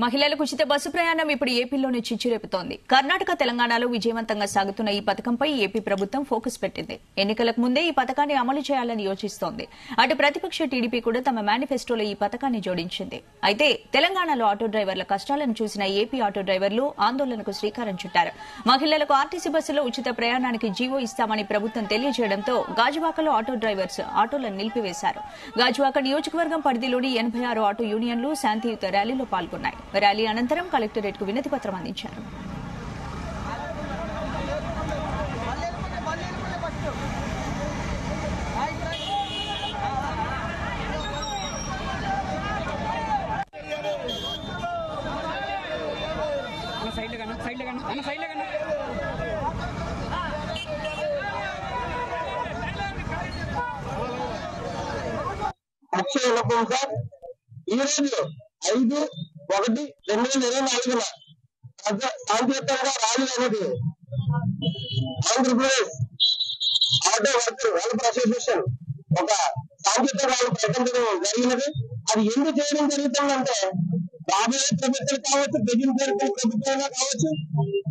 మహిళలకు ఉచిత బస్సు ప్రయాణం ఇప్పుడు ఏపీలోనే చిచ్చురేపుతోంది. కర్ణాటక, తెలంగాణలో విజయవంతంగా సాగుతున్న ఈ పథకంపై ఏపీ ప్రభుత్వం ఫోకస్ పెట్టింది. ఎన్నికలకు ముందే ఈ పథకాన్ని అమలు చేయాలని యోచిస్తోంది. అటు ప్రతిపక్ష టీడీపీ కూడా తమ మేనిఫెస్టోలో ఈ పథకాన్ని జోడించింది. అయితే తెలంగాణలో ఆటో డ్రైవర్ల కష్టాలను చూసిన ఏపీ ఆటో డ్రైవర్లు ఆందోళనకు శ్రీకారం చుట్టారు. మహిళలకు ఆర్టీసీ బస్సులో ఉచిత ప్రయాణానికి జీవో ఇస్తామని ప్రభుత్వం తెలియజేయడంతో గాజువాకలో ఆటో డ్రైవర్స్ ఆటోలను నిలిపివేశారు. గాజువాక నియోజకవర్గం పరిధిలోని 86 ఆటో యూనియన్లు శాంతియుత ర్యాలీలో పాల్గొన్నాయి. ర్యాలీ అనంతరం కలెక్టరేట్ కు వినతి పత్రం అందించారు. ఈరోజు 5/1/2024 శాంతియుతంగా ర్యాలీ అనేది Andhra Pradesh auto worker welfare association ఒక శాంతియుత ర్యాలీ ప్రకటించడం జరిగినది. అది ఎందుకు చేయడం జరుగుతుందంటే రాబోయే ప్రభుత్వాలు కావచ్చు, ప్రజలు పేరుకున్న ప్రభుత్వాలు కావచ్చు,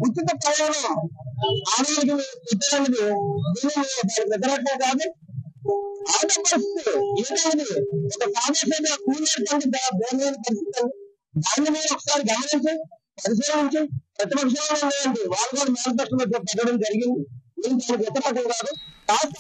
ఉచిత ప్రయాణం ఆదాయానికి పెట్టడానికి వ్యతిరేకం కాదు. ఆటో పరిస్థితి ఏదైంది ఒక సామాజిక కూలినటువంటి పరిస్థితి దాన్ని మీరు ఒకసారి గమనించి పరిశీలించి ప్రతిపక్షంలో ఉన్నాయండి వాళ్ళు కూడా మేనిఫెస్టోలో పెట్టడం జరిగింది. నేను దానికి వ్యతిరేకం కాదు.